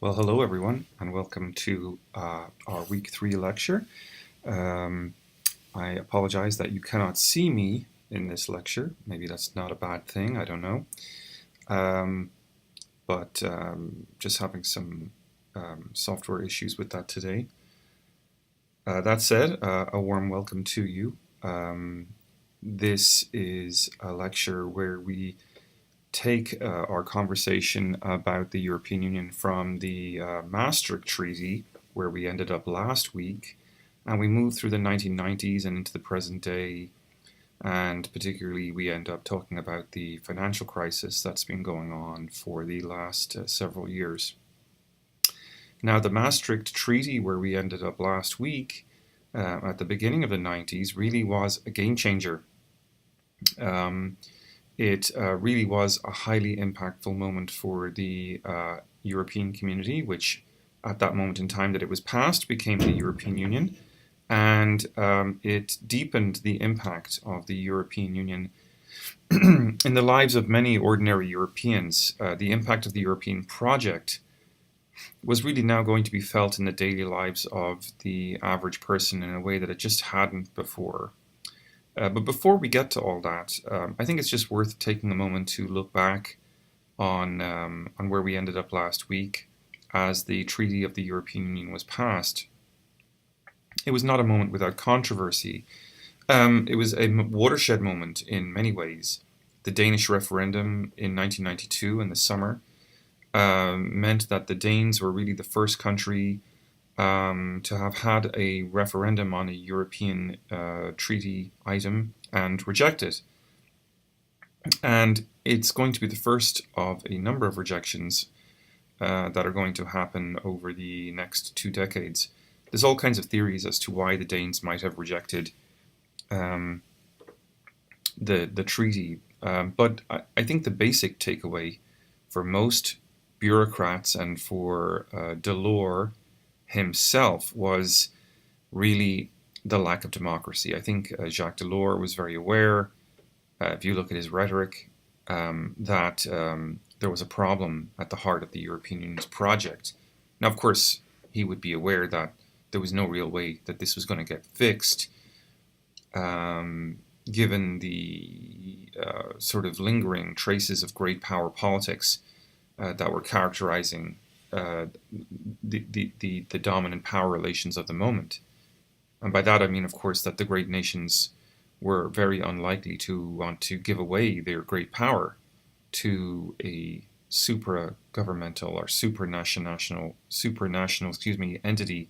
Well, hello everyone, and welcome to our week 3 lecture. Um, I apologize that you cannot see me in this lecture. Maybe that's not a bad thing, I don't know. But just having some software issues with that today. That said, a warm welcome to you. This is a lecture where we take our conversation about the European Union from the Maastricht Treaty, where we ended up last week, and we move through the 1990s and into the present day, and particularly we end up talking about the financial crisis that's been going on for the last several years. Now, the Maastricht Treaty, where we ended up last week, at the beginning of the 90s, really was a game changer. It really was a highly impactful moment for the European community, which at that moment in time that it was passed became the European Union. And it deepened the impact of the European Union in the lives of many ordinary Europeans. The impact of the European project was really now going to be felt in the daily lives of the average person in a way that it just hadn't before. But before we get to all that, I think it's just worth taking a moment to look back on where we ended up last week as the Treaty of the European Union was passed. It was not a moment without controversy. It was a watershed moment in many ways. The Danish referendum in 1992 in the summer meant that the Danes were really the first country to have had a referendum on a European treaty item and reject it. And it's going to be the first of a number of rejections that are going to happen over the next 2 decades. There's all kinds of theories as to why the Danes might have rejected the treaty, but I think the basic takeaway for most bureaucrats and for Delors himself was really the lack of democracy. I think Jacques Delors was very aware, if you look at his rhetoric, that there was a problem at the heart of the European Union's project. Now, of course, he would be aware that there was no real way that this was going to get fixed, given the sort of lingering traces of great power politics that were characterizing the dominant power relations of the moment. And by that I mean, of course, that the great nations were very unlikely to want to give away their great power to a supra-governmental or supranational entity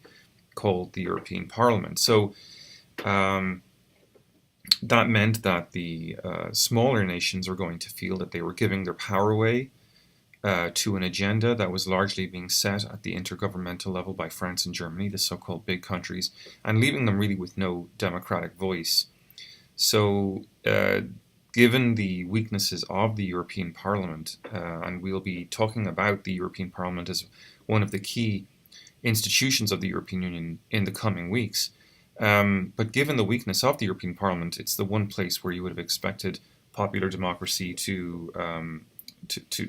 called the European Parliament. So that meant that the smaller nations were going to feel that they were giving their power away to an agenda that was largely being set at the intergovernmental level by France and Germany, the so-called big countries, and leaving them really with no democratic voice. So given the weaknesses of the European Parliament, and we'll be talking about the European Parliament as one of the key institutions of the European Union in the coming weeks, but given the weakness of the European Parliament, it's the one place where you would have expected popular democracy to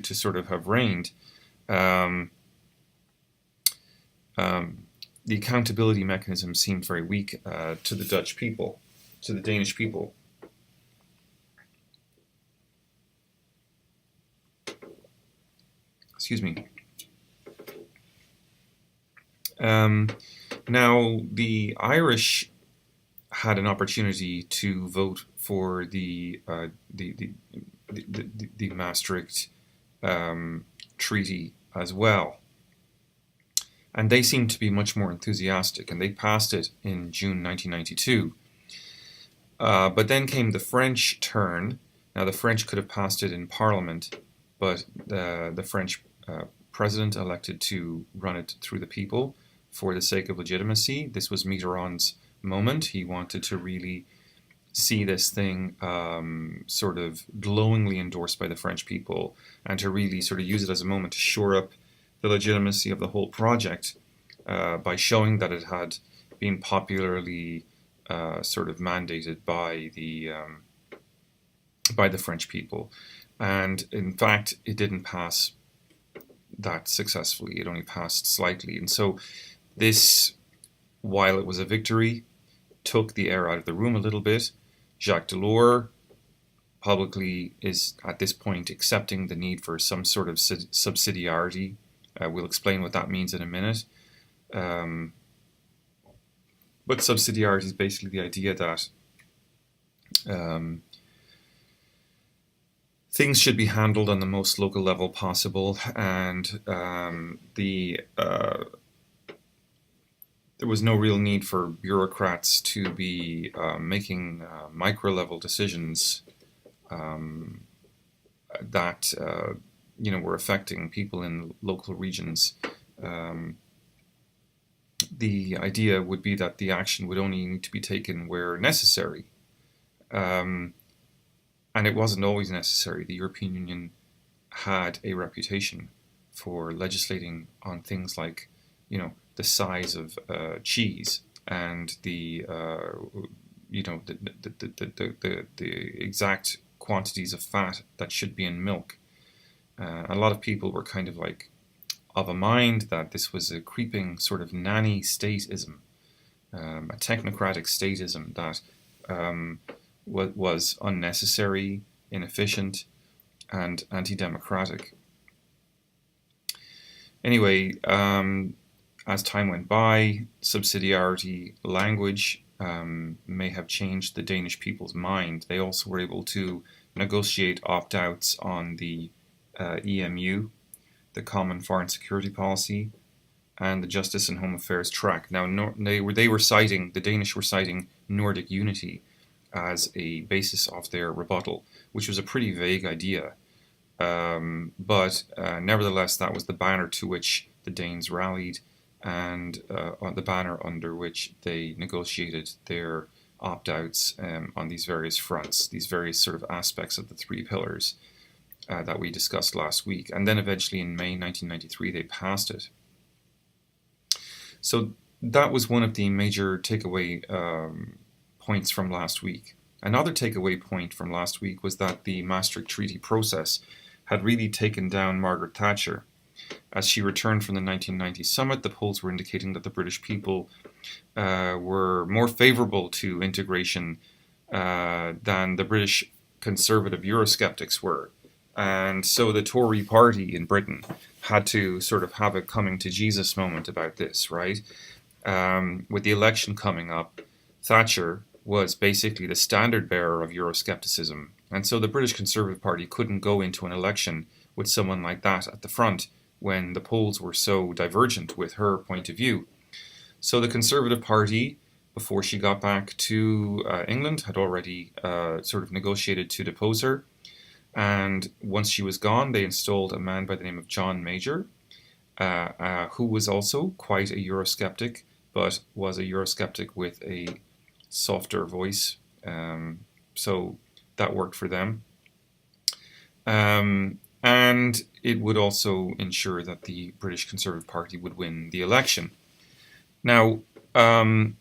sort of have reigned. The accountability mechanism seemed very weak to the Dutch people, to the Danish people. Excuse me. Now, the Irish had an opportunity to vote for the Maastricht Treaty as well. And they seemed to be much more enthusiastic, and they passed it in June 1992. But then came the French turn. Now, the French could have passed it in Parliament, but the French president elected to run it through the people for the sake of legitimacy. This was Mitterrand's moment. He wanted to really see this thing sort of glowingly endorsed by the French people, and to really sort of use it as a moment to shore up the legitimacy of the whole project by showing that it had been popularly sort of mandated by the French people. And in fact, it didn't pass that successfully. It only passed slightly. And so this, while it was a victory, took the air out of the room a little bit. Jacques Delors publicly is at this point accepting the need for some sort of subsidiarity. We'll explain what that means in a minute. But subsidiarity is basically the idea that things should be handled on the most local level possible, and there was no real need for bureaucrats to be making micro-level decisions that were affecting people in local regions. The idea would be that the action would only need to be taken where necessary. And it wasn't always necessary. The European Union had a reputation for legislating on things like, the size of cheese and the exact quantities of fat that should be in milk. A lot of people were kind of like of a mind that this was a creeping sort of nanny statism, a technocratic statism that was unnecessary, inefficient, and anti-democratic. Anyway, as time went by, subsidiarity language may have changed the Danish people's mind. They also were able to negotiate opt-outs on the EMU, the Common Foreign Security Policy, and the Justice and Home Affairs Tract. Now, the Danish were citing Nordic unity as a basis of their rebuttal, which was a pretty vague idea. But nevertheless, that was the banner to which the Danes rallied, and on the banner under which they negotiated their opt-outs on these various fronts, these various sort of aspects of the three pillars that we discussed last week. And then eventually in May 1993, they passed it. So that was one of the major takeaway points from last week. Another takeaway point from last week was that the Maastricht Treaty process had really taken down Margaret Thatcher. As she returned from the 1990 summit, the polls were indicating that the British people were more favourable to integration than the British conservative Eurosceptics were. And so the Tory party in Britain had to sort of have a coming to Jesus moment about this, right? With the election coming up, Thatcher was basically the standard bearer of Euroscepticism. And so the British Conservative Party couldn't go into an election with someone like that at the front when the polls were so divergent with her point of view. So the Conservative Party, before she got back to England, had already sort of negotiated to depose her. And once she was gone, they installed a man by the name of John Major, who was also quite a Eurosceptic, but was a Eurosceptic with a softer voice. So that worked for them. And it would also ensure that the British Conservative Party would win the election. Now,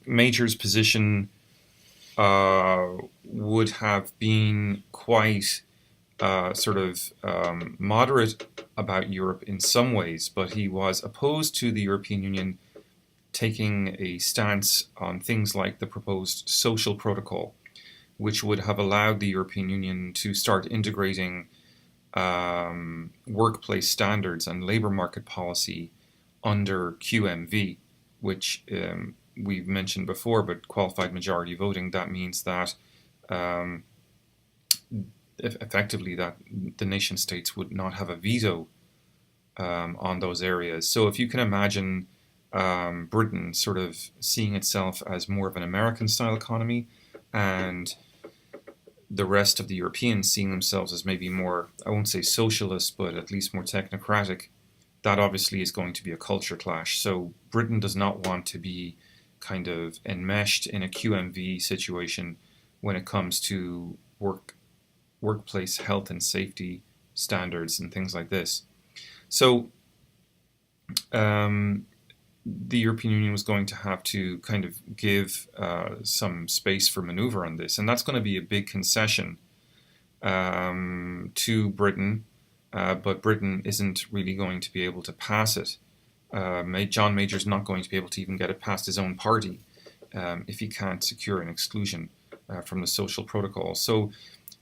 Major's position would have been quite moderate about Europe in some ways, but he was opposed to the European Union taking a stance on things like the proposed social protocol, which would have allowed the European Union to start integrating workplace standards and labor market policy under QMV, which we've mentioned before, but qualified majority voting, that means that effectively that the nation states would not have a veto on those areas. So if you can imagine Britain sort of seeing itself as more of an American-style economy, and the rest of the Europeans seeing themselves as maybe more, I won't say socialist, but at least more technocratic, that obviously is going to be a culture clash. So Britain does not want to be kind of enmeshed in a QMV situation when it comes to workplace health and safety standards and things like this. So the European Union was going to have to kind of give some space for maneuver on this, and that's going to be a big concession to Britain but Britain isn't really going to be able to pass it. John Major's not going to be able to even get it past his own party if he can't secure an exclusion from the social protocol. So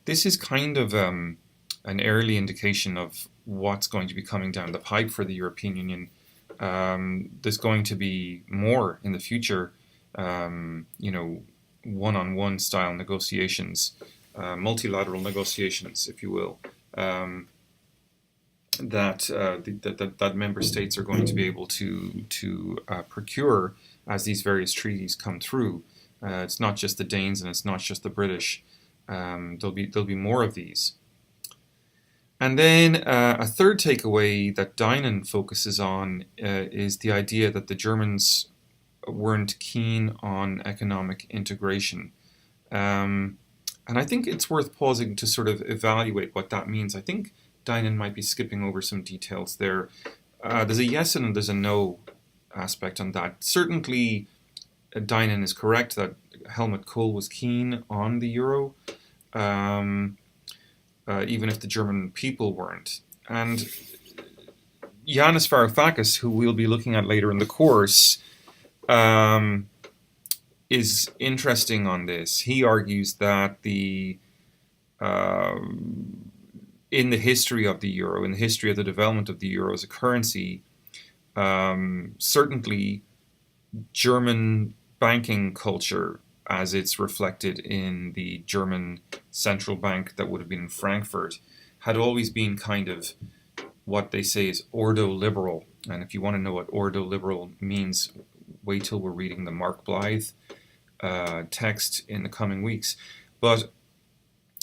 this is kind of an early indication of what's going to be coming down the pipe for the European Union. There's going to be more in the future, one-on-one style negotiations, multilateral negotiations, if you will, that member states are going to be able to procure as these various treaties come through. It's not just the Danes and it's not just the British. There'll be more of these. And then a third takeaway that Dinan focuses on is the idea that the Germans weren't keen on economic integration. And I think it's worth pausing to sort of evaluate what that means. I think Dinan might be skipping over some details there. There's a yes and there's a no aspect on that. Certainly, Dinan is correct that Helmut Kohl was keen on the euro, even if the German people weren't. And Yanis Varoufakis, who we'll be looking at later in the course, is interesting on this. He argues that in the history of the euro, in the history of the development of the euro as a currency, certainly German banking culture, as it's reflected in the German central bank that would have been in Frankfurt, had always been kind of what they say is ordo-liberal. And if you want to know what ordo-liberal means, wait till we're reading the Mark Blythe text in the coming weeks. But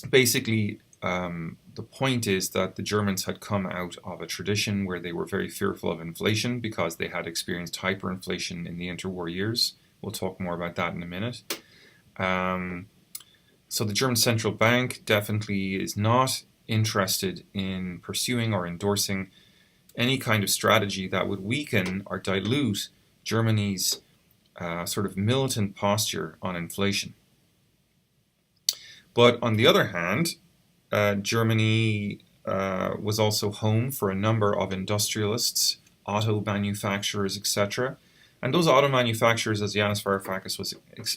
basically, the point is that the Germans had come out of a tradition where they were very fearful of inflation because they had experienced hyperinflation in the interwar years. We'll talk more about that in a minute. So the German central bank definitely is not interested in pursuing or endorsing any kind of strategy that would weaken or dilute Germany's sort of militant posture on inflation. But on the other hand, Germany was also home for a number of industrialists, auto manufacturers, etc. And those auto manufacturers, as Yanis Varoufakis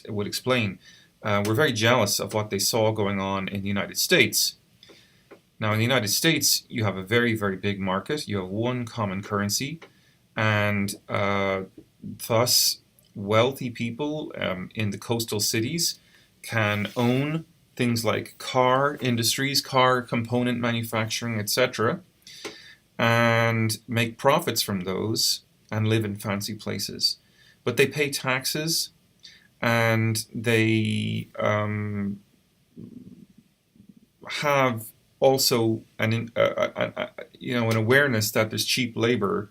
would explain, were very jealous of what they saw going on in the United States. Now, in the United States, you have a very, very big market. You have one common currency, and thus wealthy people in the coastal cities can own things like car industries, car component manufacturing, etc., and make profits from those and live in fancy places. But they pay taxes, and they have also an awareness that there's cheap labor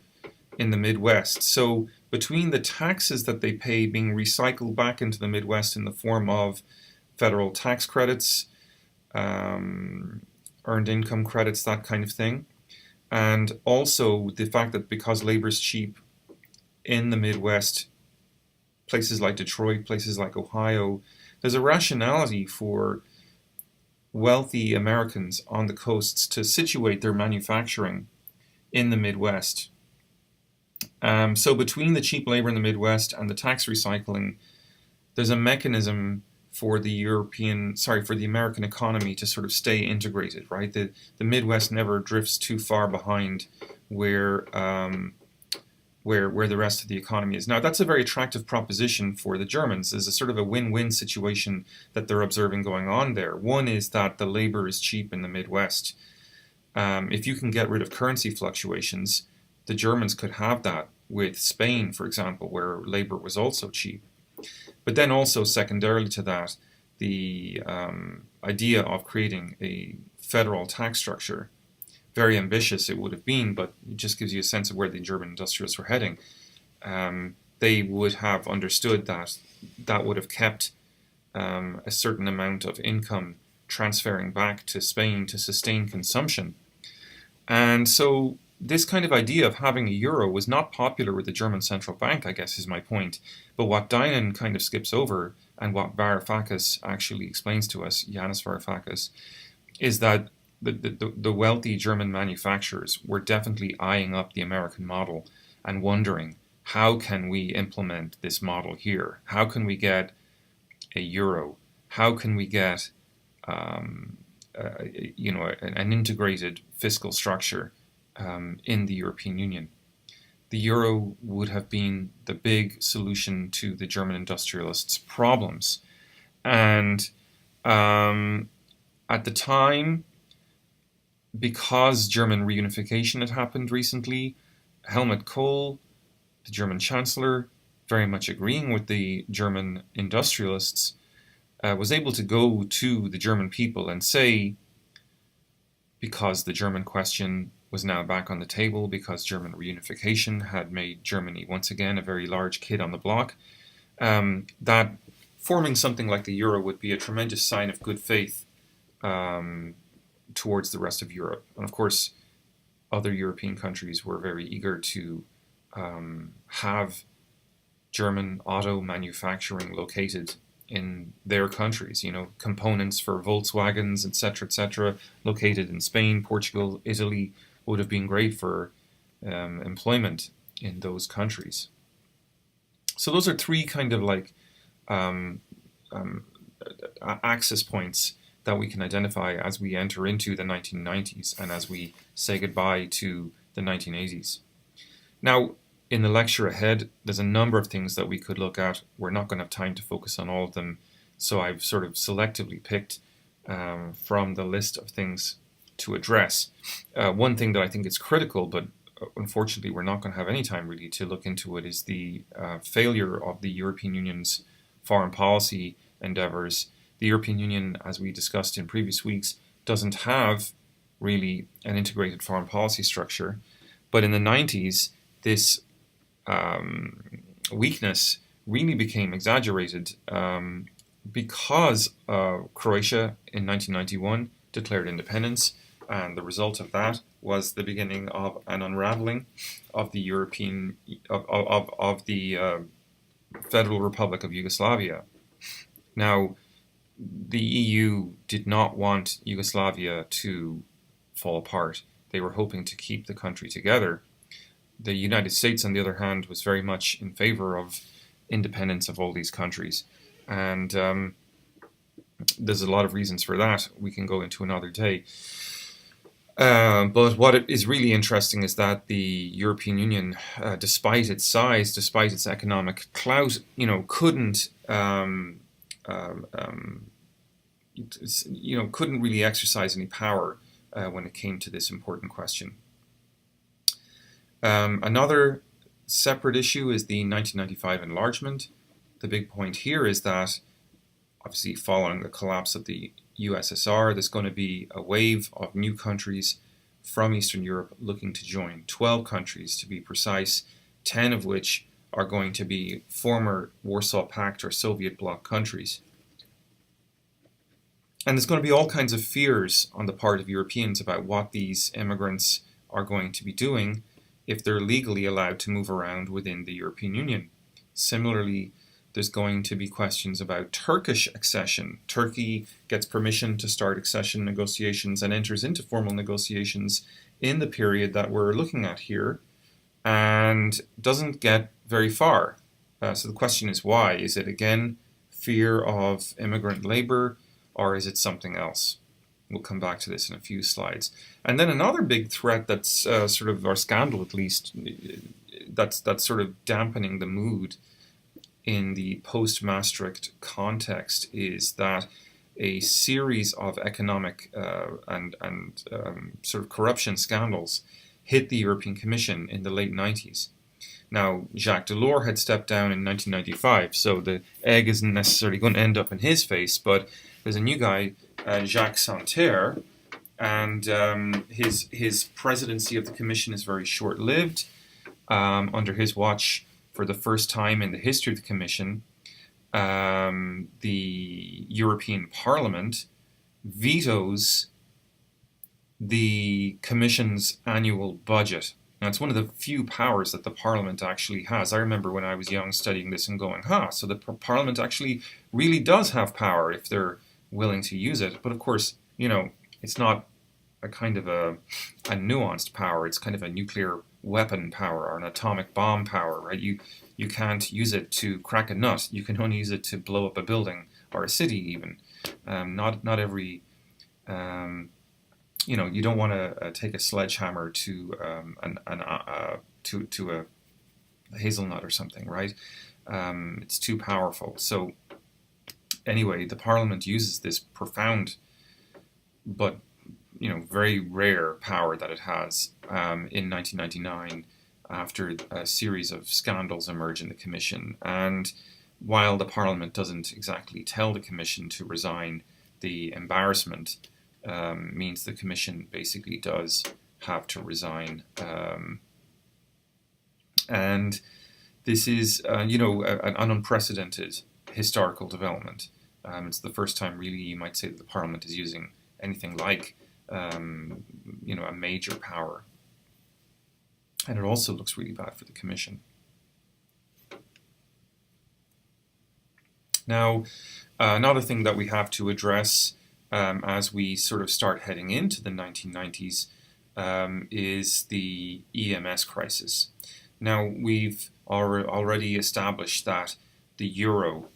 in the Midwest. So between the taxes that they pay being recycled back into the Midwest in the form of federal tax credits, earned income credits, that kind of thing, and also the fact that because labor is cheap in the Midwest, places like Detroit, places like Ohio, there's a rationality for wealthy Americans on the coasts to situate their manufacturing in the Midwest. So between the cheap labor in the Midwest and the tax recycling, there's a mechanism for the American economy to sort of stay integrated, right? The Midwest never drifts too far behind where the rest of the economy is. Now, that's a very attractive proposition for the Germans. There's a sort of a win-win situation that they're observing going on there. One is that the labor is cheap in the Midwest. If you can get rid of currency fluctuations, the Germans could have that with Spain, for example, where labor was also cheap. But then also secondarily to that, the idea of creating a federal tax structure, very ambitious it would have been, but it just gives you a sense of where the German industrialists were heading. They would have understood that that would have kept a certain amount of income transferring back to Spain to sustain consumption. And so this kind of idea of having a euro was not popular with the German central bank, I guess is my point. But what Dinan kind of skips over, and what Varoufakis actually explains to us, Yanis Varoufakis, is that the wealthy German manufacturers were definitely eyeing up the American model and wondering, how can we implement this model here? How can we get a euro? How can we get an integrated fiscal structure in the European Union? The euro would have been the big solution to the German industrialists' problems. And at the time, because German reunification had happened recently, Helmut Kohl, the German Chancellor, very much agreeing with the German industrialists, was able to go to the German people and say, because the German question was now back on the table, because German reunification had made Germany once again a very large kid on the block, that forming something like the euro would be a tremendous sign of good faith towards the rest of Europe. And of course, other European countries were very eager to have German auto manufacturing located in their countries, components for Volkswagens, etc., located in Spain, Portugal, Italy, would have been great for employment in those countries. So those are three kind of like access points that we can identify as we enter into the 1990s and as we say goodbye to the 1980s. Now, in the lecture ahead, there's a number of things that we could look at. We're not going to have time to focus on all of them, so I've sort of selectively picked from the list of things to address. One thing that I think is critical, but unfortunately we're not going to have any time really to look into it, is the failure of the European Union's foreign policy endeavors. The European Union, as we discussed in previous weeks, doesn't have really an integrated foreign policy structure. But in the 90s, this weakness really became exaggerated because Croatia in 1991 declared independence, and the result of that was the beginning of an unraveling of the European of the Federal Republic of Yugoslavia. Now, the EU did not want Yugoslavia to fall apart. They were hoping to keep the country together. The United States, on the other hand, was very much in favor of independence of all these countries. And there's a lot of reasons for that. We can go into another day. But what is really interesting is that the European Union, despite its size, despite its economic clout, couldn't really exercise any power when it came to this important question. Another separate issue is the 1995 enlargement. The big point here is that, obviously, following the collapse of the USSR, there's going to be a wave of new countries from Eastern Europe looking to join. 12 countries, to be precise, 10 of which are going to be former Warsaw Pact or Soviet bloc countries. And there's going to be all kinds of fears on the part of Europeans about what these immigrants are going to be doing if they're legally allowed to move around within the European Union. Similarly, there's going to be questions about Turkish accession. Turkey gets permission to start accession negotiations and enters into formal negotiations in the period that we're looking at here and doesn't get very far. So the question is why? Is it, again, fear of immigrant labor, or is it something else? We'll come back to this in a few slides. And then another big threat that's or scandal at least, that's sort of dampening the mood in the post-Maastricht context is that a series of economic and sort of corruption scandals hit the European Commission in the late 90s. Now, Jacques Delors had stepped down in 1995, so the egg isn't necessarily going to end up in his face, but there's a new guy, Jacques Santer, and his presidency of the Commission is very short-lived. Under his watch, for the first time in the history of the Commission, the European Parliament vetoes the Commission's annual budget. Now, it's one of the few powers that the Parliament actually has. I remember when I was young studying this and going, so the Parliament actually really does have power if they're willing to use it. But of course, it's not a kind of a nuanced power. It's kind of a nuclear weapon power or an atomic bomb power, right? You can't use it to crack a nut. You can only use it to blow up a building or a city, even. Not every you don't want to take a sledgehammer to to a hazelnut or something, right? It's too powerful. So anyway, the Parliament uses this profound but very rare power that it has in 1999 after a series of scandals emerge in the Commission. And while the Parliament doesn't exactly tell the Commission to resign, the embarrassment means the Commission basically does have to resign. And this is, an unprecedented historical development. It's the first time, really, you might say, that the Parliament is using anything like, a major power. And it also looks really bad for the Commission. Now, another thing that we have to address as we sort of start heading into the 1990s is the EMS crisis. Now, we've already established that the euro,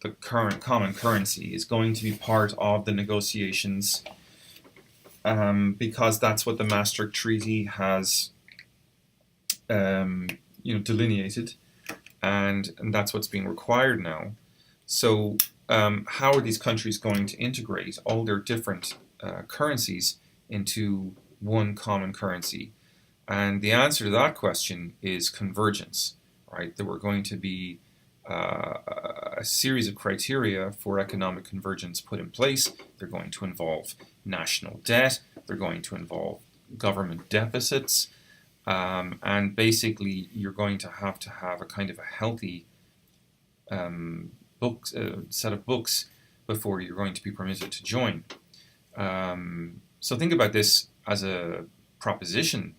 the current common currency, is going to be part of the negotiations because that's what the Maastricht Treaty has delineated, and that's what's being required now. So how are these countries going to integrate all their different currencies into one common currency? And the answer to that question is convergence, right? There were going to be a series of criteria for economic convergence put in place. They're going to involve national debt. They're going to involve government deficits. And basically, you're going to have a kind of a healthy set of books before you're going to be permitted to join. So think about this as a proposition,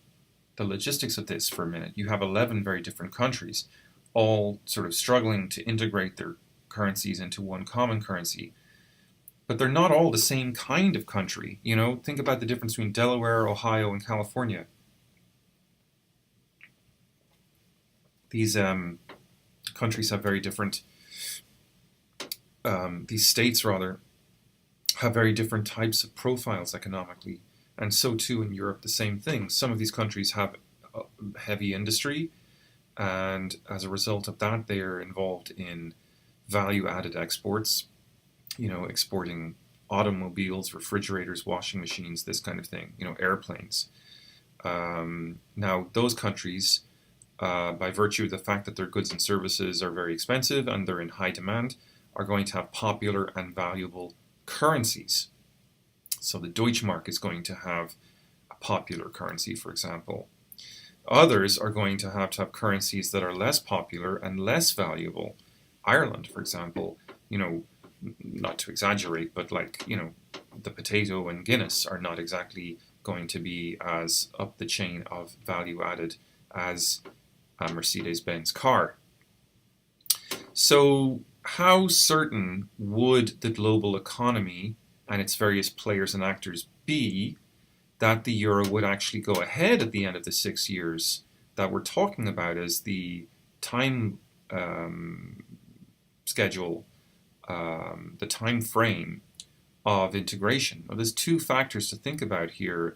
the logistics of this for a minute. You have 11 very different countries, all sort of struggling to integrate their currencies into one common currency. But they're not all the same kind of country. Think about the difference between Delaware, Ohio, and California. These countries have very different, these states rather, have very different types of profiles economically. And so too in Europe, the same thing. Some of these countries have heavy industry, and as a result of that, they are involved in value-added exports, exporting automobiles, refrigerators, washing machines, this kind of thing, airplanes. Now, those countries, by virtue of the fact that their goods and services are very expensive and they're in high demand, are going to have popular and valuable currencies. So the Deutschmark is going to have a popular currency, for example. Others are going to have currencies that are less popular and less valuable. Ireland, for example, not to exaggerate, but the potato and Guinness are not exactly going to be as up the chain of value added as a Mercedes-Benz car. So how certain would the global economy and its various players and actors be that the euro would actually go ahead at the end of the 6 years that we're talking about as the time schedule, the time frame of integration? Well, there's two factors to think about here,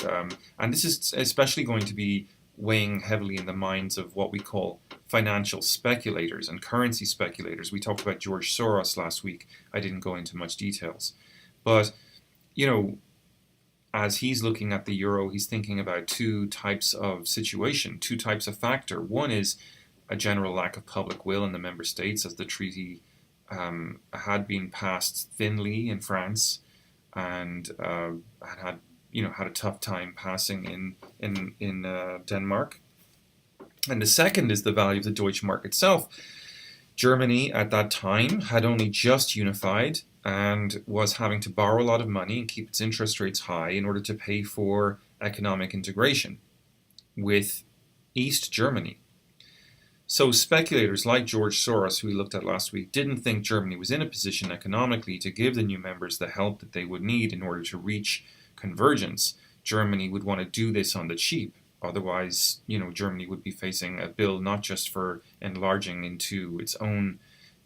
and this is especially going to be weighing heavily in the minds of what we call financial speculators and currency speculators. We talked about George Soros last week. I didn't go into much details. But, as he's looking at the euro, he's thinking about two types of situation, two types of factor. One is a general lack of public will in the member states, as the treaty had been passed thinly in France and had a tough time passing in Denmark. And the second is the value of the Deutschmark itself. Germany at that time had only just unified and was having to borrow a lot of money and keep its interest rates high in order to pay for economic integration with East Germany. So speculators like George Soros, who we looked at last week, didn't think Germany was in a position economically to give the new members the help that they would need in order to reach convergence. Germany would want to do this on the cheap. Otherwise, Germany would be facing a bill not just for enlarging into its own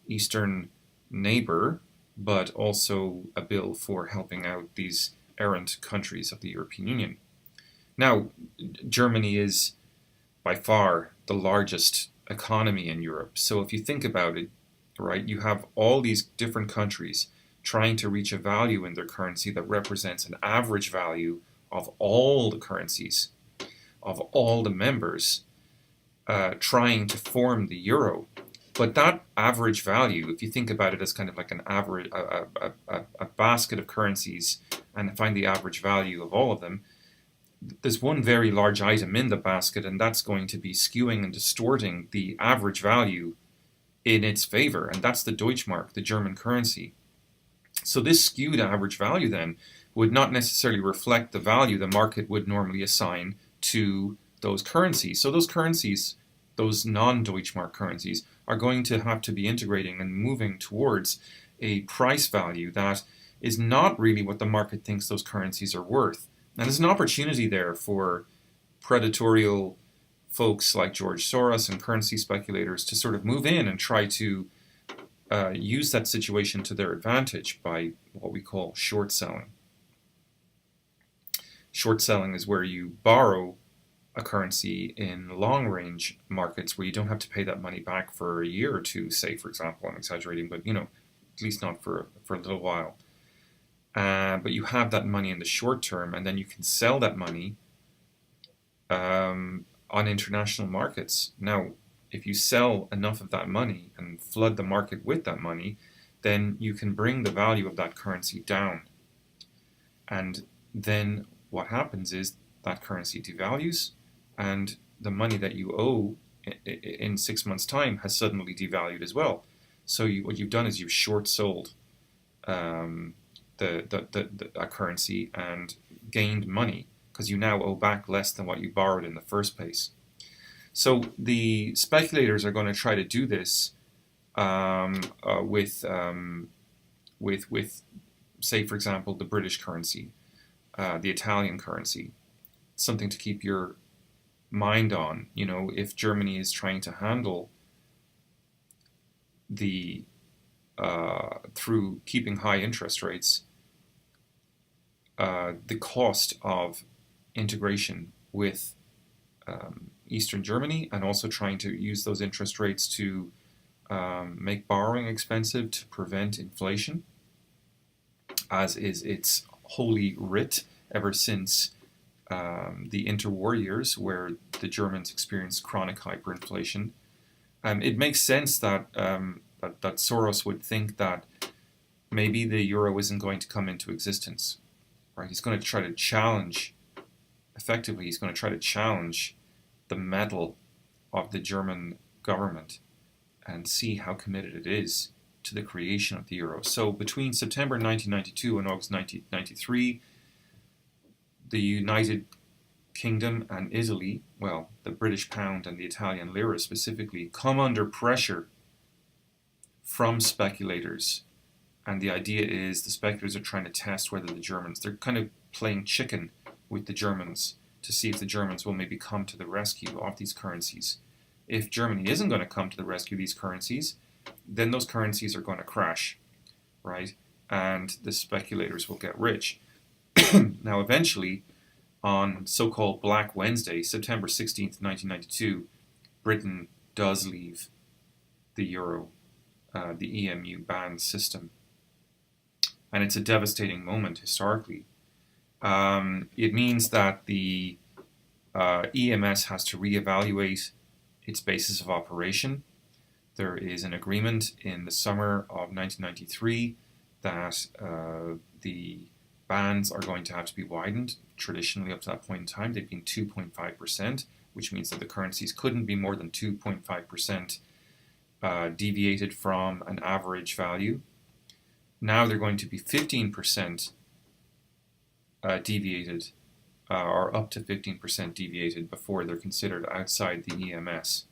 eastern neighbor, but also a bill for helping out these errant countries of the European Union. Now, Germany is by far the largest economy in Europe. So if you think about it, right, you have all these different countries trying to reach a value in their currency that represents an average value of all the currencies, of all the members, trying to form the euro. But that average value, if you think about it as kind of like an average, a basket of currencies, and find the average value of all of them, there's one very large item in the basket, and that's going to be skewing and distorting the average value in its favor, and that's the Deutschmark, the German currency. So this skewed average value then would not necessarily reflect the value the market would normally assign to those currencies. So those currencies, those non-Deutschmark currencies, are going to have to be integrating and moving towards a price value that is not really what the market thinks those currencies are worth. And there's an opportunity there for predatorial folks like George Soros and currency speculators to sort of move in and try to use that situation to their advantage by what we call short selling. Short selling is where you borrow a currency in long-range markets where you don't have to pay that money back for a year or two, say, for example. I'm exaggerating, but at least not for a little while. But you have that money in the short term, and then you can sell that money on international markets. Now, if you sell enough of that money and flood the market with that money, then you can bring the value of that currency down. And then what happens is that currency devalues, and the money that you owe in 6 months' time has suddenly devalued as well. So what you've done is you've short sold a currency and gained money because you now owe back less than what you borrowed in the first place. So the speculators are going to try to do this with, say, for example, the British currency, the Italian currency. Something to keep your mind on. If Germany is trying to handle the through keeping high interest rates, the cost of integration with Eastern Germany, and also trying to use those interest rates to make borrowing expensive to prevent inflation, as is its holy writ ever since the interwar years, where the Germans experienced chronic hyperinflation. It makes sense that that Soros would think that maybe the euro isn't going to come into existence. Right? He's going to try to challenge, effectively, he's going to try to challenge the mettle of the German government and see how committed it is to the creation of the euro. So between September 1992 and August 1993, the United Kingdom and Italy, well, the British pound and the Italian lira specifically, come under pressure from speculators. And the idea is the speculators are trying to test whether the Germans, they're kind of playing chicken with the Germans to see if the Germans will maybe come to the rescue of these currencies. If Germany isn't going to come to the rescue of these currencies, then those currencies are going to crash, right? And the speculators will get rich. Now, eventually, on so-called Black Wednesday, September 16th, 1992, Britain does leave the euro, the EMU banned system. And it's a devastating moment historically. It means that the EMS has to reevaluate its basis of operation. There is an agreement in the summer of 1993 that the bands are going to have to be widened. Traditionally, up to that point in time, they've been 2.5%, which means that the currencies couldn't be more than 2.5% deviated from an average value. Now they're going to be 15% deviated, or up to 15% deviated before they're considered outside the EMS.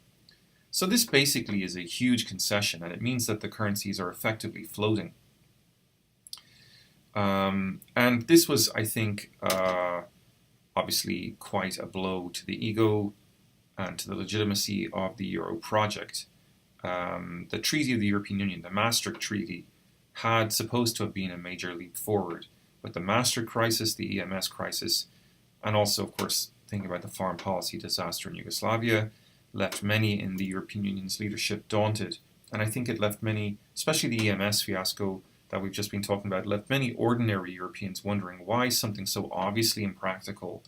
So this basically is a huge concession, and it means that the currencies are effectively floating. And this was, I think, obviously quite a blow to the ego and to the legitimacy of the Euro project. The Treaty of the European Union, the Maastricht Treaty, had supposed to have been a major leap forward. But the Maastricht Crisis, the Ems Crisis, and also, of course, thinking about the foreign policy disaster in Yugoslavia, left many in the European Union's leadership daunted. And I think it left many, especially the EMS fiasco that we've just been talking about, left many ordinary Europeans wondering why something so obviously impractical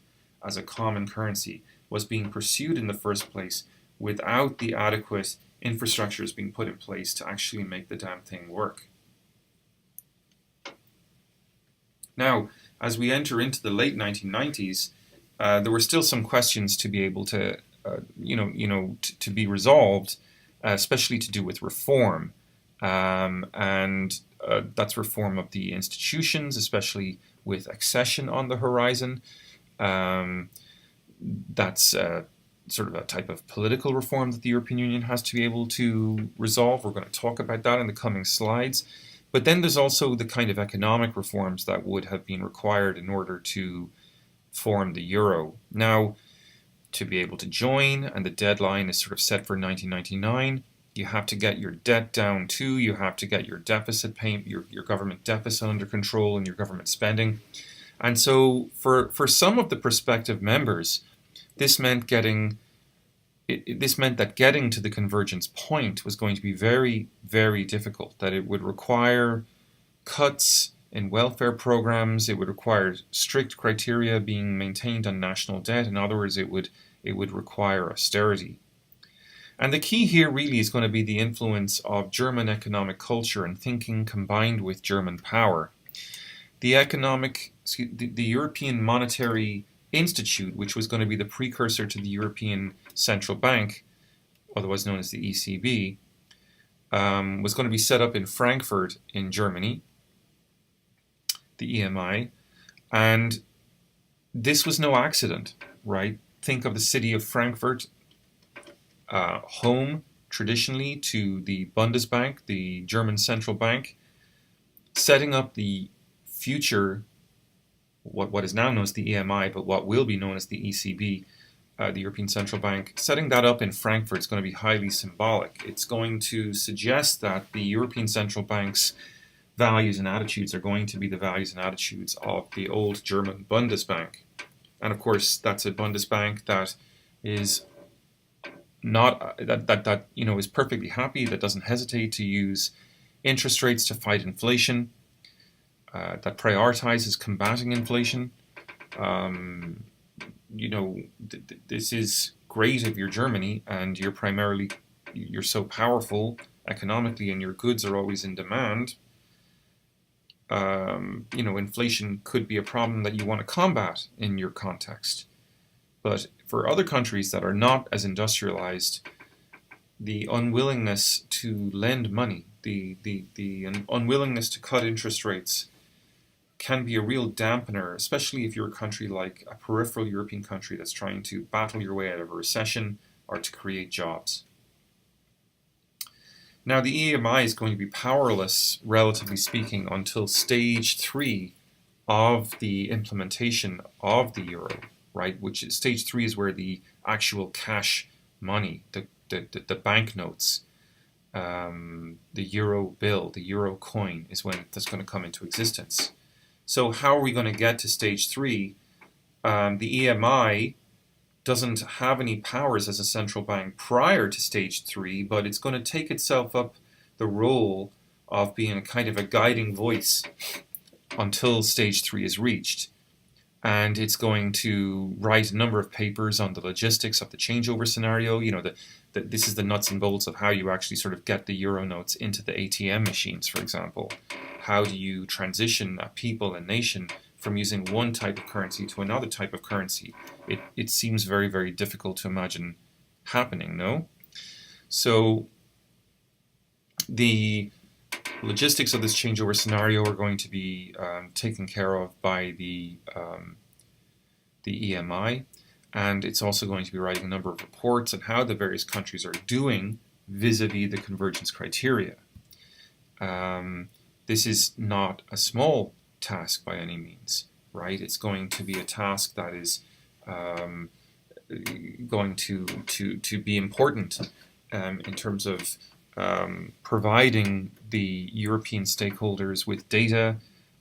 as a common currency was being pursued in the first place without the adequate infrastructures being put in place to actually make the damn thing work. Now, as we enter into the late 1990s, there were still some questions to be able to, to be resolved, especially to do with reform, and that's reform of the institutions, especially with accession on the horizon. That's sort of a type of political reform that the European Union has to be able to resolve. We're going to talk about that in the coming slides. But then there's also the kind of economic reforms that would have been required in order to form the euro. Now, to be able to join, and the deadline is sort of set for 1999, you have to get your debt down too, you have to get your deficit payment, your government deficit under control and your government spending. And so for some of the prospective members, this meant that getting to the convergence point was going to be very, very difficult, that it would require cuts in welfare programs, it would require strict criteria being maintained on national debt. In other words, it would require austerity. And the key here really is going to be the influence of German economic culture and thinking combined with German power. The European Monetary Institute, which was going to be the precursor to the European Central Bank, otherwise known as the ECB, was going to be set up in Frankfurt in Germany, the EMI, and this was no accident, right? Think of the city of Frankfurt, home traditionally to the Bundesbank, the German central bank, setting up the future, what is now known as the EMI, but what will be known as the ECB, the European Central Bank. Setting that up in Frankfurt is going to be highly symbolic. It's going to suggest that the European Central Bank's values and attitudes are going to be the values and attitudes of the old German Bundesbank. And of course, that's a Bundesbank that is not that is perfectly happy, that doesn't hesitate to use interest rates to fight inflation, that prioritizes combating inflation. This is great if you're Germany and you're so powerful economically and your goods are always in demand. Inflation could be a problem that you want to combat in your context. But for other countries that are not as industrialized, the unwillingness to lend money, the unwillingness to cut interest rates can be a real dampener, especially if you're a country like a peripheral European country that's trying to battle your way out of a recession or to create jobs. Now, the EMI is going to be powerless, relatively speaking, until stage 3 of the implementation of the euro, right? Which is stage 3 is where the actual cash money, the banknotes, the euro bill, the euro coin is when that's going to come into existence. So how are we going to get to stage 3? The EMI doesn't have any powers as a central bank prior to stage 3, but it's going to take itself up the role of being a kind of a guiding voice until stage 3 is reached. And it's going to write a number of papers on the logistics of the changeover scenario. This is the nuts and bolts of how you actually sort of get the euro notes into the ATM machines, for example. How do you transition a people, a nation, from using one type of currency to another type of currency? It seems very, very difficult to imagine happening, no? So the logistics of this changeover scenario are going to be taken care of by the EMI, and it's also going to be writing a number of reports on how the various countries are doing vis-a-vis the convergence criteria. This is not a small task by any means, right? It's going to be a task that is going to be important in terms of providing the European stakeholders with data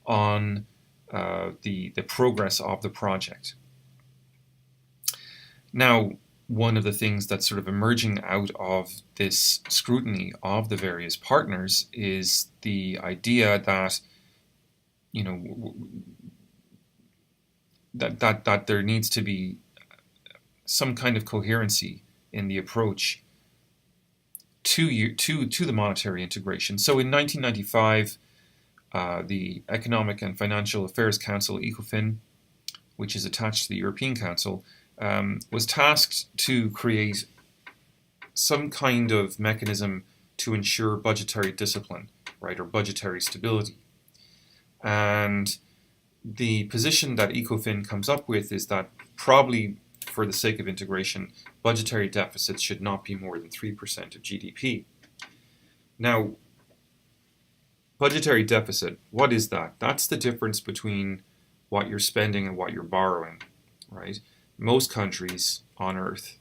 on the progress of the project. Now, one of the things that's sort of emerging out of this scrutiny of the various partners is the idea that, you know, that there needs to be some kind of coherency in the approach to the monetary integration. So in 1995, the Economic and Financial Affairs Council, ECOFIN, which is attached to the European Council, was tasked to create some kind of mechanism to ensure budgetary discipline, right, or budgetary stability. And the position that ECOFIN comes up with is that probably for the sake of integration, budgetary deficits should not be more than 3% of GDP. Now, budgetary deficit, what is that? That's the difference between what you're spending and what you're borrowing, right? Most countries on Earth,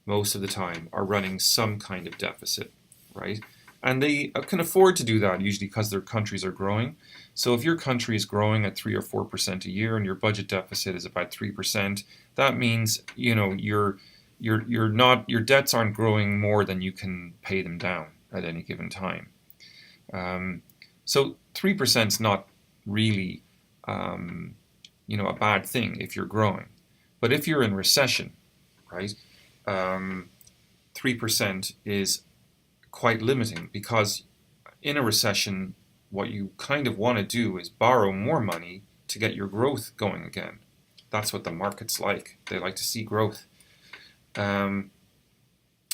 most of the time, are running some kind of deficit, right? And they can afford to do that usually because their countries are growing. So if your country is growing at 3 or 4% a year and your budget deficit is about 3%, that means, you know, your debts aren't growing more than you can pay them down at any given time. So 3% is not really, a bad thing if you're growing. But if you're in recession, right, 3% is quite limiting, because in a recession, what you kind of want to do is borrow more money to get your growth going again. That's what the market's like. They like to see growth.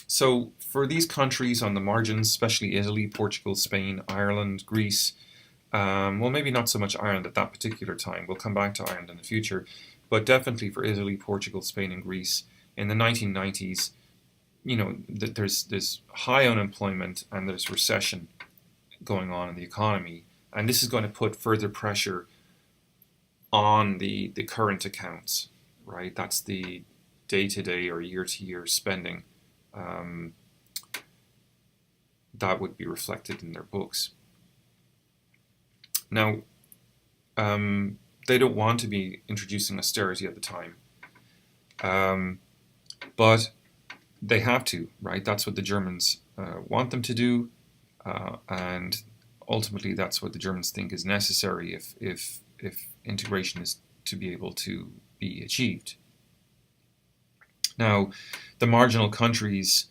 So for these countries on the margins, especially Italy, Portugal, Spain, Ireland, Greece, well, maybe not so much Ireland at that particular time. We'll come back to Ireland in the future. But definitely for Italy, Portugal, Spain, and Greece, in the 1990s, you know, there's high unemployment and there's recession going on in the economy. And this is going to put further pressure on the current accounts, right? That's the day-to-day or year-to-year spending that would be reflected in their books. Now, they don't want to be introducing austerity at the time, but they have to, right? That's what the Germans want them to do, and ultimately that's what the Germans think is necessary if integration is to be able to be achieved. Now, the marginal countries,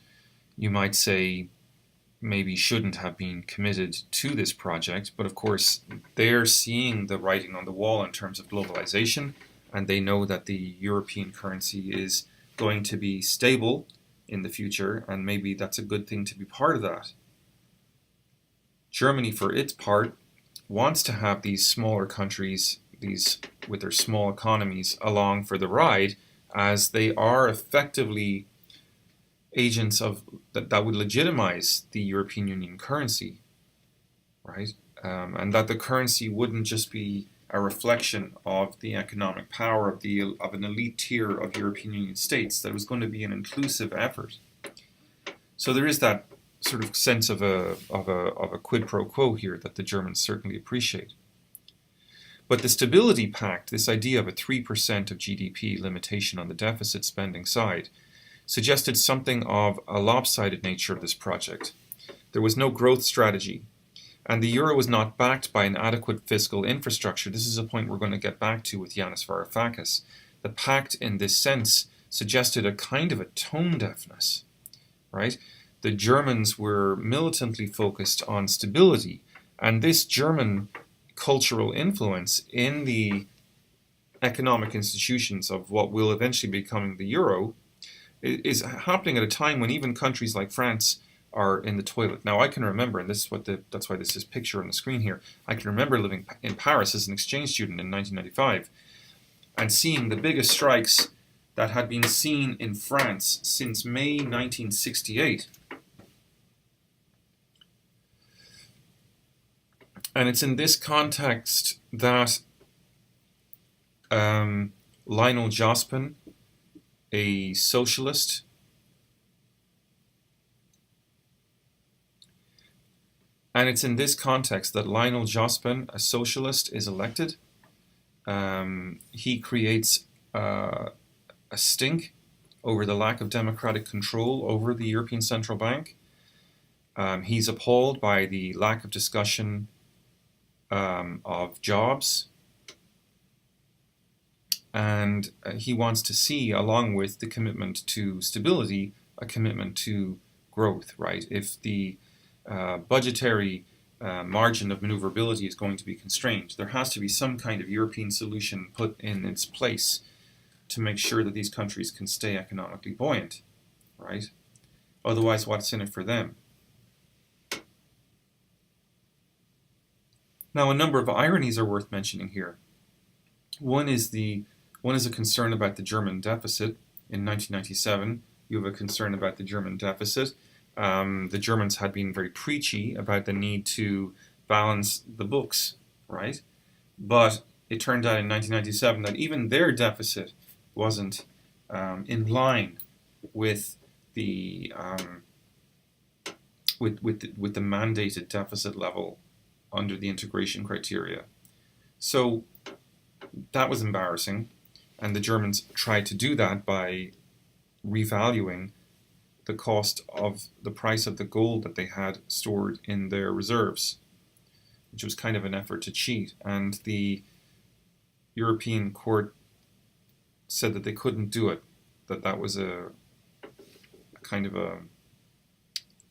you might say, maybe shouldn't have been committed to this project, but of course they're seeing the writing on the wall in terms of globalization, and they know that the European currency is going to be stable in the future, and maybe that's a good thing to be part of that. Germany, for its part, wants to have these smaller countries, these with their small economies, along for the ride, as they are effectively agents of that would legitimize the European Union currency, right? And that the currency wouldn't just be a reflection of the economic power of an elite tier of European Union states, that it was going to be an inclusive effort. So there is that sort of sense of a quid pro quo here that the Germans certainly appreciate. But the Stability Pact, this idea of a 3% of GDP limitation on the deficit spending side, suggested something of a lopsided nature of this project. There was no growth strategy, and the euro was not backed by an adequate fiscal infrastructure. This is a point we're going to get back to with Yanis Varoufakis. The pact, in this sense, suggested a kind of a tone deafness, right? The Germans were militantly focused on stability, and this German cultural influence in the economic institutions of what will eventually be becoming the euro is happening at a time when even countries like France are in the toilet. Now, I can remember, and this is that's why this is picture on the screen here, I can remember living in Paris as an exchange student in 1995 and seeing the biggest strikes that had been seen in France since May 1968. And it's in this context that Lionel Jospin, a socialist. And it's in this context that Lionel Jospin, a socialist, is elected. He creates a stink over the lack of democratic control over the European Central Bank. He's appalled by the lack of discussion of jobs. And he wants to see, along with the commitment to stability, a commitment to growth, right? If the budgetary margin of maneuverability is going to be constrained, there has to be some kind of European solution put in its place to make sure that these countries can stay economically buoyant, right? Otherwise, what's in it for them? Now, a number of ironies are worth mentioning here. One is a concern about the German deficit. In 1997, you have a concern about the German deficit. The Germans had been very preachy about the need to balance the books, right? But it turned out in 1997 that even their deficit wasn't in line with the with the mandated deficit level under the integration criteria. So that was embarrassing, and the Germans tried to do that by revaluing the cost of the price of the gold that they had stored in their reserves, which was kind of an effort to cheat. And the European Court said that they couldn't do it, that was a kind of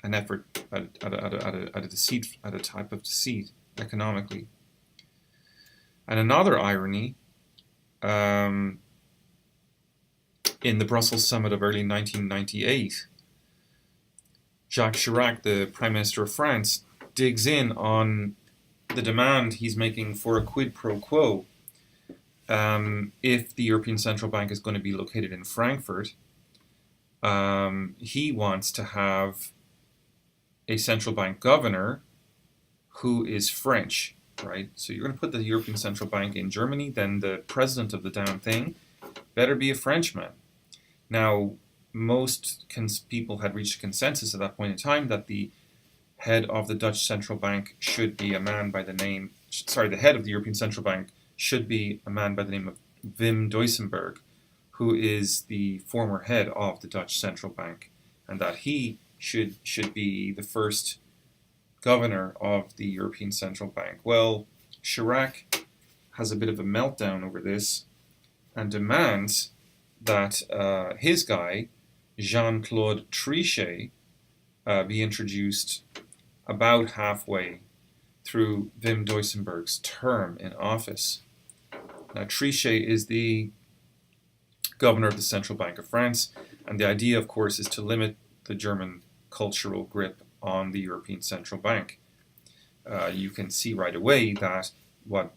an effort at a deceit, at a type of deceit economically. And another irony, in the Brussels summit of early 1998, Jacques Chirac, the Prime Minister of France, digs in on the demand he's making for a quid pro quo. If the European Central Bank is going to be located in Frankfurt, he wants to have a central bank governor who is French, right? So you're going to put the European Central Bank in Germany, then the president of the damn thing better be a Frenchman. Now, most people had reached a consensus at that point in time that the head of the Dutch Central Bank should be a man by the name, the head of the European Central Bank should be a man by the name of Wim Duisenberg, who is the former head of the Dutch Central Bank, and that he should be the first governor of the European Central Bank. Well, Chirac has a bit of a meltdown over this and demands that his guy, Jean-Claude Trichet, be introduced about halfway through Wim Duisenberg's term in office. Now, Trichet is the governor of the Central Bank of France, and the idea, of course, is to limit the German cultural grip on the European Central Bank. You can see right away that what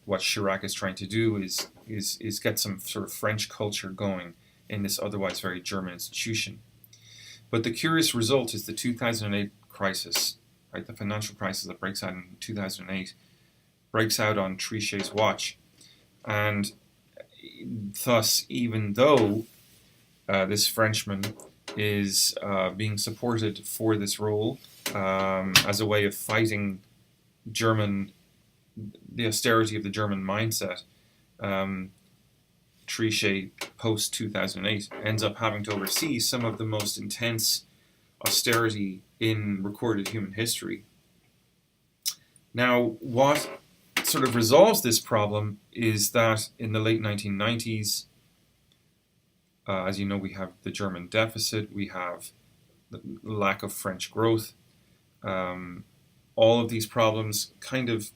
Chirac is trying to do is get some sort of French culture going in this otherwise very German institution. But the curious result is the 2008 crisis, right? The financial crisis that breaks out in 2008 breaks out on Trichet's watch, and thus, even though this Frenchman is being supported for this role as a way of fighting the austerity of the German mindset, Trichet, post-2008, ends up having to oversee some of the most intense austerity in recorded human history. Now, what sort of resolves this problem is that in the late 1990s, as you know, we have the German deficit, we have the lack of French growth. All of these problems kind of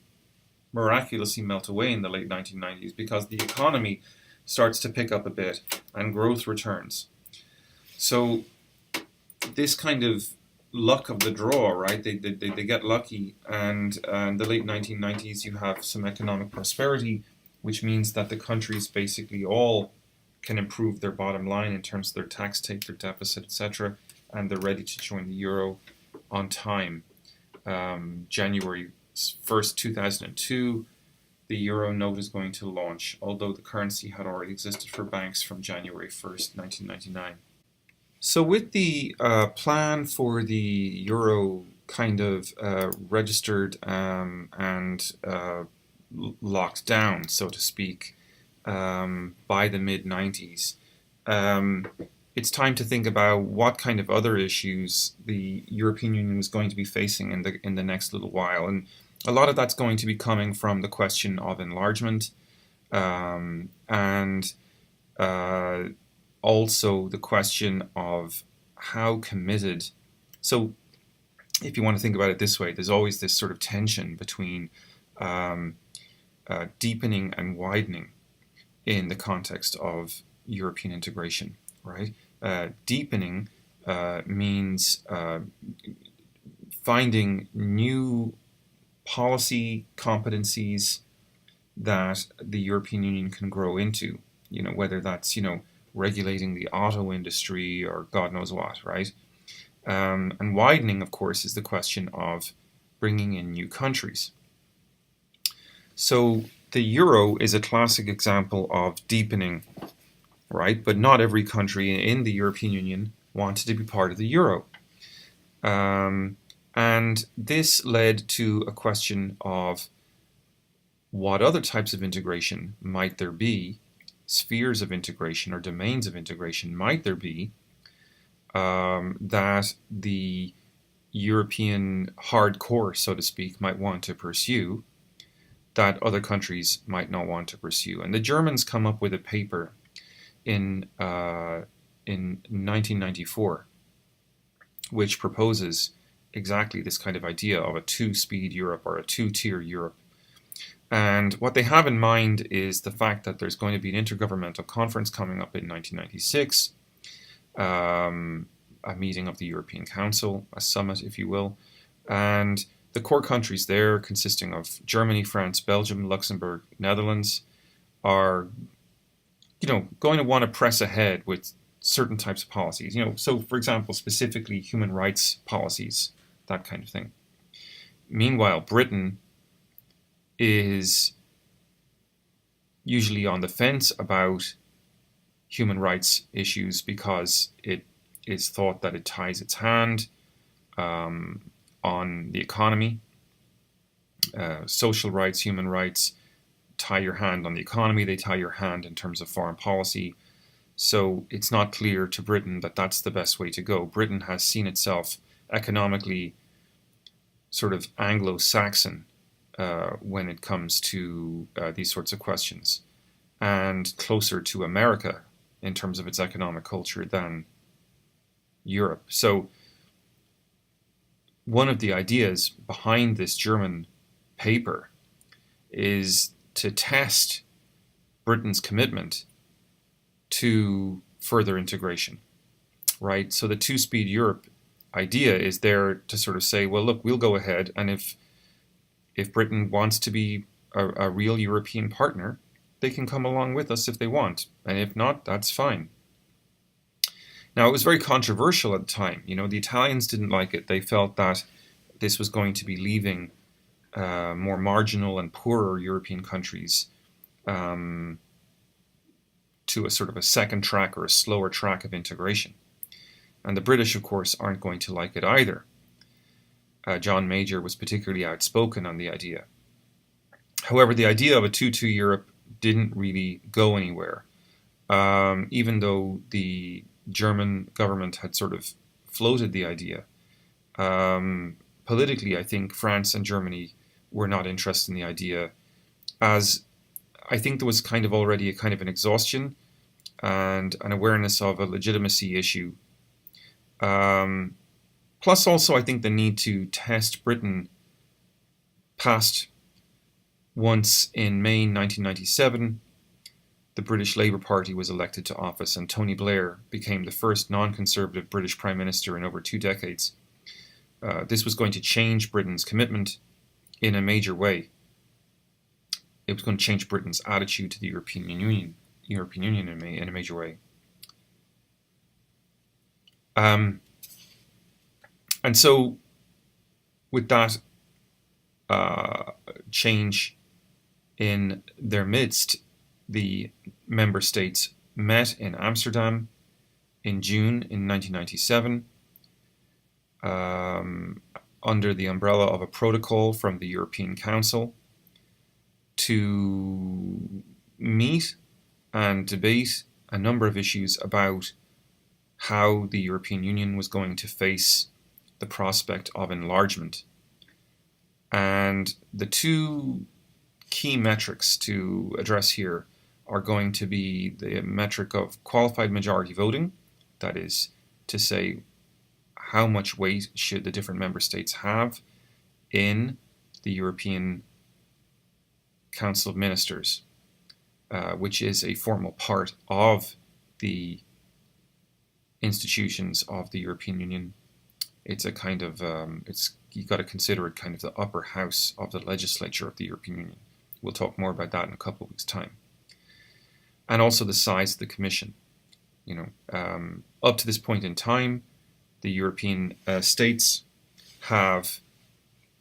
miraculously melt away in the late 1990s because the economy starts to pick up a bit and growth returns. So this kind of luck of the draw, right? They get lucky, and in the late 1990s you have some economic prosperity, which means that the countries basically all can improve their bottom line in terms of their tax take, their deficit, etc., and they're ready to join the euro on time. January 1st, 2002, the euro note is going to launch, although the currency had already existed for banks from January 1st, 1999. So with the plan for the euro kind of registered and locked down, so to speak, by the mid-90s, it's time to think about what kind of other issues the European Union is going to be facing in the next little while. And a lot of that's going to be coming from the question of enlargement, and also the question of how committed. So if you want to think about it this way, there's always this sort of tension between deepening and widening in the context of European integration, right? Deepening means finding new policy competencies that the European Union can grow into, whether that's, regulating the auto industry or God knows what, right? And widening, of course, is the question of bringing in new countries. So the euro is a classic example of deepening, right? But not every country in the European Union wanted to be part of the euro. And this led to a question of what other types of integration might there be, spheres of integration or domains of integration might there be, that the European hardcore, so to speak, might want to pursue, that other countries might not want to pursue. And the Germans come up with a paper in 1994, which proposes exactly this kind of idea of a two-speed Europe or a two-tier Europe. And what they have in mind is the fact that there's going to be an intergovernmental conference coming up in 1996, a meeting of the European Council, a summit, if you will, and the core countries there, consisting of Germany, France, Belgium, Luxembourg, Netherlands, are, going to want to press ahead with certain types of policies. So for example, specifically human rights policies, that kind of thing. Meanwhile, Britain is usually on the fence about human rights issues because it is thought that it ties its hand on the economy. Social rights, human rights tie your hand on the economy, they tie your hand in terms of foreign policy. So it's not clear to Britain that that's the best way to go. Britain has seen itself economically sort of Anglo-Saxon when it comes to these sorts of questions, and closer to America in terms of its economic culture than Europe. So one of the ideas behind this German paper is to test Britain's commitment to further integration, right? So the two-speed Europe idea is there to sort of say, well, look, we'll go ahead, and if Britain wants to be a real European partner, they can come along with us if they want, and if not, that's fine. Now, it was very controversial at the time. The Italians didn't like it. They felt that this was going to be leaving more marginal and poorer European countries to a sort of a second track or a slower track of integration. And the British, of course, aren't going to like it either. John Major was particularly outspoken on the idea. However, the idea of a 2-2 Europe didn't really go anywhere, even though the German government had sort of floated the idea. Politically, I think France and Germany were not interested in the idea, as I think there was kind of already a kind of an exhaustion and an awareness of a legitimacy issue. Plus also, I think the need to test Britain passed once in May 1997. The British Labour Party was elected to office, and Tony Blair became the first non-conservative British Prime Minister in over 2 decades. This was going to change Britain's commitment in a major way. It was going to change Britain's attitude to the European Union in a major way. And so, with that change In their midst, the member states met in Amsterdam in June in 1997 under the umbrella of a protocol from the European Council to meet and debate a number of issues about how the European Union was going to face the prospect of enlargement. And the two key metrics to address here are going to be the metric of qualified majority voting, that is to say, how much weight should the different member states have in the European Council of Ministers, which is a formal part of the institutions of the European Union. It's a kind of, you got to consider it kind of the upper house of the legislature of the European Union. We'll talk more about that in a couple of weeks' time. And also the size of the Commission. Up to this point in time, the European states have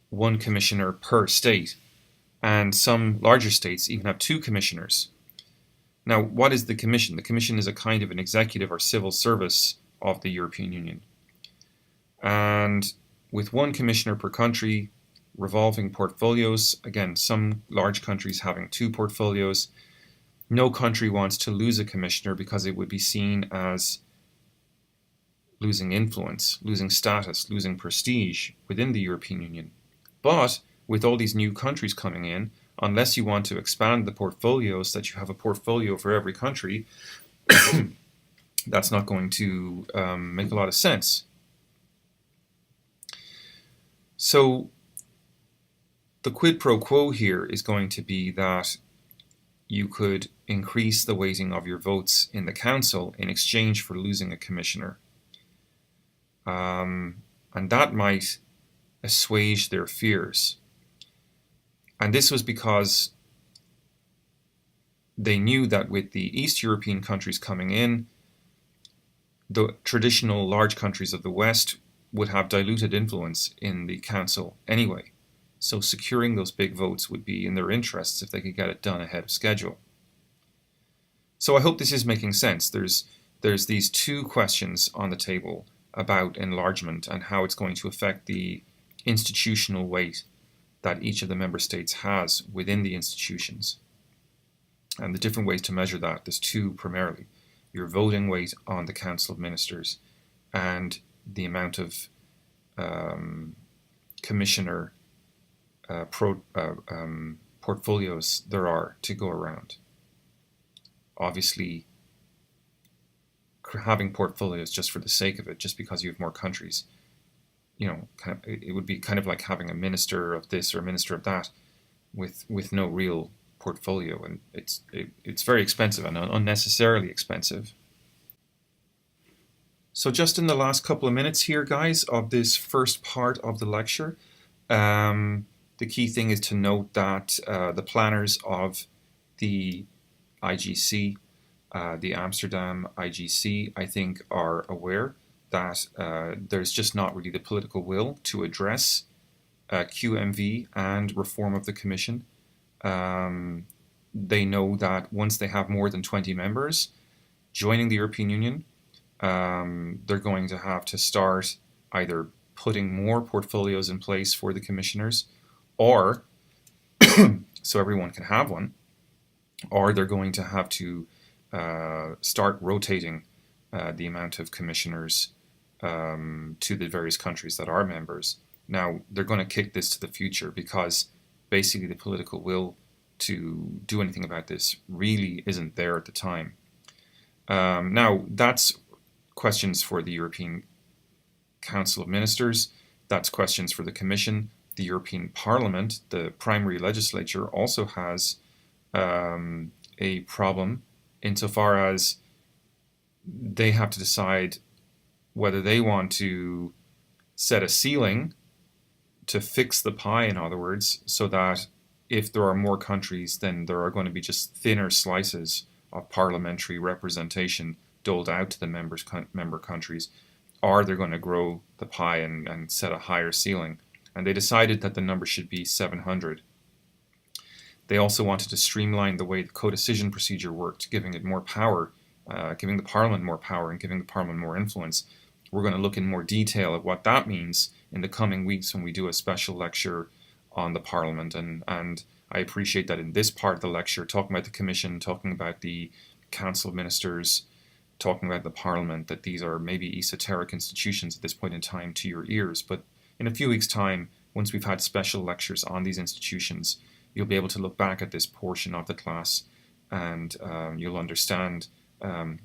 one commissioner per state, and some larger states even have two commissioners. Now, what is the Commission? The Commission is a kind of an executive or civil service of the European Union. And with one commissioner per country, revolving portfolios, again, some large countries having two portfolios, no country wants to lose a commissioner because it would be seen as losing influence, losing status, losing prestige within the European Union. But with all these new countries coming in, unless you want to expand the portfolios, that you have a portfolio for every country, that's not going to make a lot of sense. So the quid pro quo here is going to be that you could increase the weighting of your votes in the council in exchange for losing a commissioner. And that might assuage their fears. And this was because they knew that with the East European countries coming in, the traditional large countries of the West would have diluted influence in the council anyway. So securing those big votes would be in their interests if they could get it done ahead of schedule. So I hope this is making sense. There's these two questions on the table about enlargement and how it's going to affect the institutional weight that each of the member states has within the institutions. And the different ways to measure that, there's two primarily. Your voting weight on the Council of Ministers and the amount of commissioner portfolios there are to go around. Obviously, having portfolios just for the sake of it, just because you have more countries, it would be kind of like having a minister of this or a minister of that with no real portfolio, and it's very expensive and unnecessarily expensive. So just in the last couple of minutes here, guys, of this first part of the lecture, the key thing is to note that the planners of the IGC, the Amsterdam IGC, I think are aware that there's just not really the political will to address QMV and reform of the Commission. They know that once they have more than 20 members joining the European Union, they're going to have to start either putting more portfolios in place for the commissioners, or so everyone can have one, or they're going to have to start rotating the amount of commissioners to the various countries that are members. Now, they're going to kick this to the future because basically the political will to do anything about this really isn't there at the time. Now, that's questions for the European Council of Ministers. That's questions for the Commission. The European Parliament, the primary legislature, also has a problem insofar as they have to decide whether they want to set a ceiling to fix the pie, in other words, so that if there are more countries, then there are going to be just thinner slices of parliamentary representation doled out to the member countries, or they're going to grow the pie and set a higher ceiling. And they decided that the number should be 700. They also wanted to streamline the way the co-decision procedure worked, giving it more power, giving the Parliament more power and giving the Parliament more influence. We're going to look in more detail at what that means in the coming weeks when we do a special lecture on the Parliament. And I appreciate that in this part of the lecture, talking about the Commission, talking about the Council of Ministers, talking about the Parliament, that these are maybe esoteric institutions at this point in time to your ears. But in a few weeks' time, once we've had special lectures on these institutions, you'll be able to look back at this portion of the class and you'll understand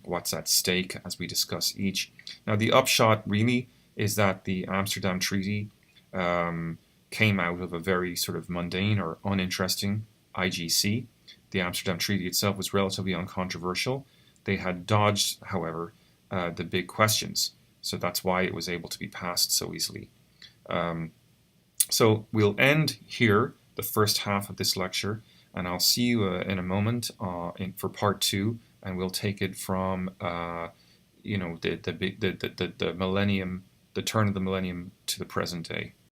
what's at stake as we discuss each. Now, the upshot really is that the Amsterdam Treaty came out of a very sort of mundane or uninteresting IGC. The Amsterdam Treaty itself was relatively uncontroversial. They had dodged, however, the big questions. So that's why it was able to be passed so easily. So we'll end here the first half of this lecture, and I'll see you in a moment for part 2, and we'll take it from the millennium, the turn of the millennium to the present day.